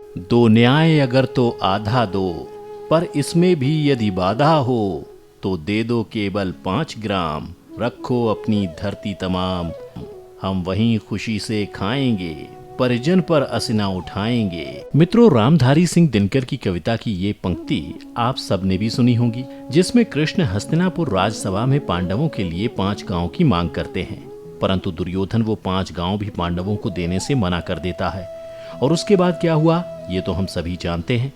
दो न्याय अगर तो आधा दो, पर इसमें भी यदि बाधा हो तो दे दो केवल 5 ग्राम। रखो अपनी धरती तमाम, हम वहीं खुशी से खाएंगे, परिजन पर असना उठाएंगे। मित्रों, रामधारी सिंह दिनकर की कविता की ये पंक्ति आप सबने भी सुनी होगी, जिसमें कृष्ण हस्तिनापुर राजसभा में पांडवों के लिए 5 गांव की मांग करते हैं, परंतु दुर्योधन वो 5 गांव भी पांडवों को देने से मना कर देता है। और उसके बाद क्या हुआ ये तो हम सभी जानते हैं।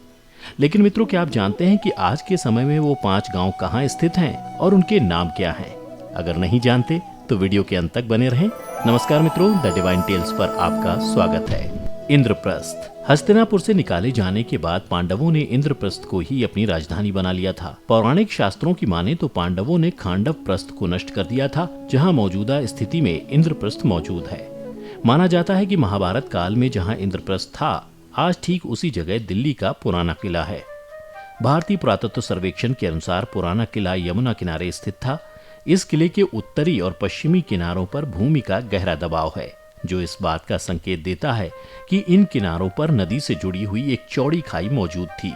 लेकिन मित्रों, क्या आप जानते हैं कि आज के समय में वो 5 गांव कहाँ स्थित हैं और उनके नाम क्या हैं? अगर नहीं जानते तो वीडियो के अंत तक बने रहें। नमस्कार मित्रों, द डिवाइन टेल्स पर आपका स्वागत है। इंद्रप्रस्थ। हस्तिनापुर से निकाले जाने के बाद पांडवों ने इंद्रप्रस्थ को ही अपनी राजधानी बना लिया था। पौराणिक शास्त्रों की माने तो पांडवों ने खांडव प्रस्थ को नष्ट कर दिया था, जहां मौजूदा स्थिति में इंद्रप्रस्थ मौजूद है। माना जाता है कि महाभारत काल में जहां इंद्रप्रस्थ था, आज ठीक उसी जगह दिल्ली का पुराना किला है। भारतीय पुरातत्व सर्वेक्षण के अनुसार पुराना किला यमुना किनारे स्थित था। इस किले के उत्तरी और पश्चिमी किनारों पर भूमि का गहरा दबाव है, जो इस बात का संकेत देता है कि इन किनारों पर नदी से जुड़ी हुई एक चौड़ी खाई मौजूद थी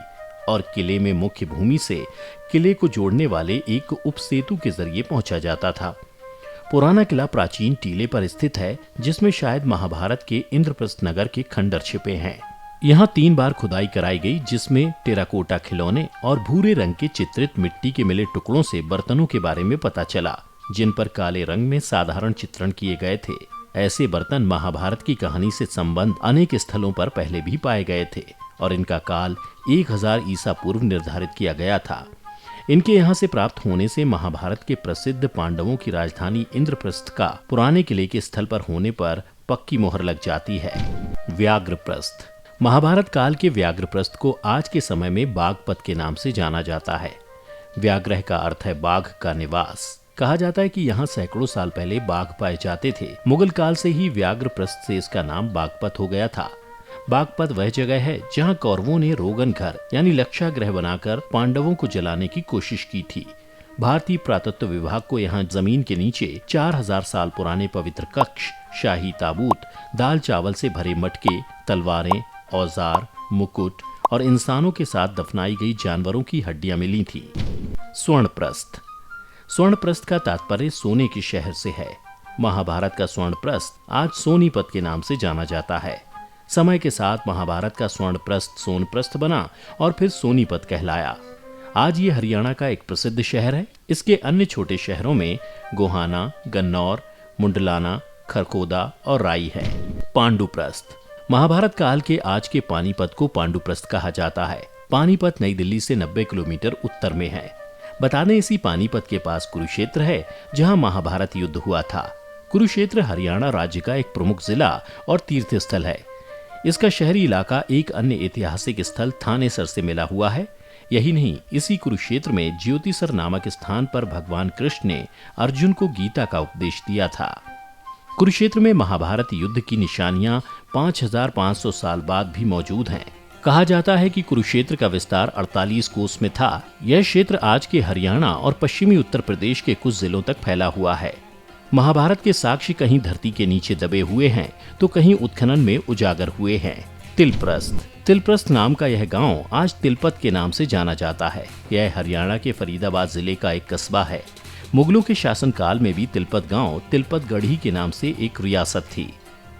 और किले में मुख्य भूमि से किले को जोड़ने वाले एक उपसेतु के जरिए पहुंचा जाता था। पुराना किला प्राचीन टीले पर स्थित है, जिसमें शायद महाभारत के इंद्रप्रस्थ नगर के खंडर छिपे हैं। यहाँ 3 बार खुदाई कराई गई, जिसमें टेराकोटा खिलौने और भूरे रंग के चित्रित मिट्टी के मिले टुकड़ों से बर्तनों के बारे में पता चला, जिन पर काले रंग में साधारण चित्रण किए गए थे। ऐसे बर्तन महाभारत की कहानी से संबंध अनेक स्थलों पर पहले भी पाए गए थे और इनका काल 1000 ईसा पूर्व निर्धारित किया गया था। इनके यहाँ से प्राप्त होने से महाभारत के प्रसिद्ध पांडवों की राजधानी इंद्रप्रस्थ का पुराने किले के स्थल पर होने पर पक्की मोहर लग जाती है। व्याघ्रप्रस्थ। महाभारत काल के व्याघ्रप्रस्थ को आज के समय में बागपत के नाम से जाना जाता है। व्याघ्र का अर्थ है बाघ का निवास। कहा जाता है कि यहाँ सैकड़ों साल पहले बाघ पाए जाते थे। मुगल काल से ही व्याघ्रप्रस्थ से इसका नाम बागपत हो गया था। बागपत वह जगह है जहाँ कौरवों ने रोगन घर यानी लक्षागृह बनाकर पांडवों को जलाने की कोशिश की थी। भारतीय पुरातत्व विभाग को यहाँ जमीन के नीचे 4000 साल पुराने पवित्र कक्ष, शाही ताबूत, दाल चावल से भरे मटके, तलवारें, औजार, मुकुट और इंसानों के साथ दफनाई गई जानवरों की हड्डियां मिली थी। स्वर्णप्रस्थ। स्वर्णप्रस्थ का तात्पर्य सोने के शहर से है। महाभारत का स्वर्णप्रस्थ आज सोनीपत के नाम से जाना जाता है। समय के साथ महाभारत का स्वर्णप्रस्थ सोनप्रस्थ बना और फिर सोनीपत कहलाया। आज ये हरियाणा का एक प्रसिद्ध शहर है। इसके अन्य छोटे शहरों में गोहाना, गन्नौर, मुंडलाना, खरखोदा और राई है। पांडुप्रस्थ। महाभारत काल के आज के पानीपत को पांडुप्रस्थ कहा जाता है। पानीपत नई दिल्ली से 90 किलोमीटर उत्तर में है। बता दें, इसी पानीपत के पास कुरुक्षेत्र है, जहां महाभारत युद्ध हुआ था। कुरुक्षेत्र हरियाणा राज्य का एक प्रमुख जिला और तीर्थ स्थल है। इसका शहरी इलाका एक अन्य ऐतिहासिक स्थल थानेसर से मिला हुआ है। यही नहीं, इसी कुरुक्षेत्र में ज्योतिसर नामक स्थान पर भगवान कृष्ण ने अर्जुन को गीता का उपदेश दिया था। कुरुक्षेत्र में महाभारत युद्ध की निशानियां 5500 साल बाद भी मौजूद हैं। कहा जाता है कि कुरुक्षेत्र का विस्तार 48 कोस में था। यह क्षेत्र आज के हरियाणा और पश्चिमी उत्तर प्रदेश के कुछ जिलों तक फैला हुआ है। महाभारत के साक्ष्य कहीं धरती के नीचे दबे हुए हैं तो कहीं उत्खनन में उजागर हुए हैं। तिलप्रस्थ। तिलप्रस्थ नाम का यह गांव आज तिलपत के नाम से जाना जाता है। यह हरियाणा के फरीदाबाद जिले का एक कस्बा है। मुगलों के शासनकाल में भी तिलपत गांव तिलपतगढ़ी के नाम से एक रियासत थी।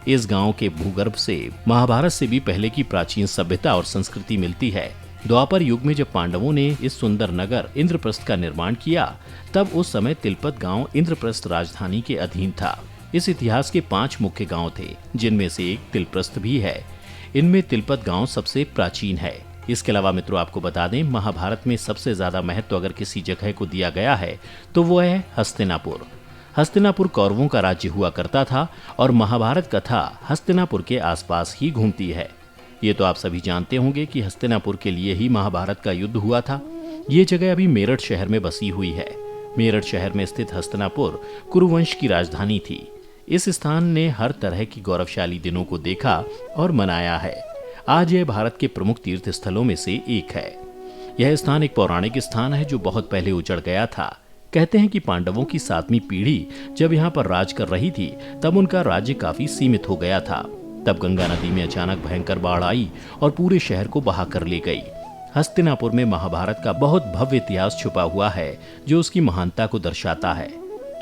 इस गांव के भूगर्भ से महाभारत से भी पहले की प्राचीन सभ्यता और संस्कृति मिलती है। द्वापर युग में जब पांडवों ने इस सुंदर नगर इंद्रप्रस्थ का निर्माण किया, तब उस समय तिलपत गांव इंद्रप्रस्थ राजधानी के अधीन था। इस इतिहास के 5 मुख्य गांव थे, जिनमें से एक तिलप्रस्थ भी है। इनमें तिलपत गांव सबसे प्राचीन है। इसके अलावा मित्रों, आपको बता दें, महाभारत में सबसे ज्यादा महत्व अगर किसी जगह को दिया गया है तो वो है हस्तिनापुर। हस्तिनापुर कौरवों का राज्य हुआ करता था और महाभारत कथा हस्तिनापुर के आसपास ही घूमती है। ये तो आप सभी जानते होंगे कि हस्तिनापुर के लिए ही महाभारत का युद्ध हुआ था। ये जगह अभी मेरठ शहर में बसी हुई है। मेरठ शहर में स्थित हस्तिनापुर कुरुवंश की राजधानी थी। इस स्थान ने हर तरह की गौरवशाली दिनों को देखा और मनाया है। आज यह भारत के प्रमुख तीर्थ स्थलों में से एक है। यह स्थान एक पौराणिक स्थान है जो बहुत पहले उजड़ गया था। कहते हैं कि पांडवों की 7वीं पीढ़ी जब यहाँ पर राज कर रही थी, तब उनका राज्य काफी सीमित हो गया था। तब गंगा नदी में अचानक भयंकर बाढ़ आई और पूरे शहर को बहा कर ले गई। हस्तिनापुर में महाभारत का बहुत भव्य इतिहास छुपा हुआ है जो उसकी महानता को दर्शाता है।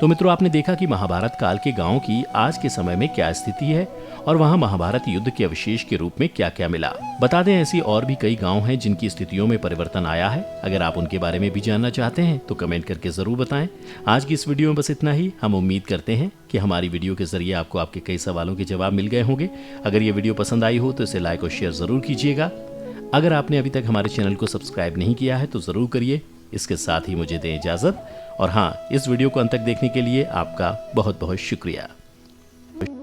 तो मित्रों, आपने देखा कि महाभारत काल के गांवों की आज के समय में क्या स्थिति है और वहां महाभारत युद्ध के अवशेष के रूप में क्या क्या मिला। बता दें, ऐसी और भी कई गांव हैं जिनकी स्थितियों में परिवर्तन आया है। अगर आप उनके बारे में भी जानना चाहते हैं तो कमेंट करके जरूर बताएं। आज की इस वीडियो में बस इतना ही। हम उम्मीद करते हैं कि हमारी वीडियो के जरिए आपको आपके कई सवालों के जवाब मिल गए होंगे। अगर ये वीडियो पसंद आई हो तो इसे लाइक और शेयर जरूर कीजिएगा। अगर आपने अभी तक हमारे चैनल को सब्सक्राइब नहीं किया है तो जरूर करिए। इसके साथ ही मुझे दें इजाजत। और हाँ, इस वीडियो को अंत तक देखने के लिए आपका बहुत बहुत शुक्रिया।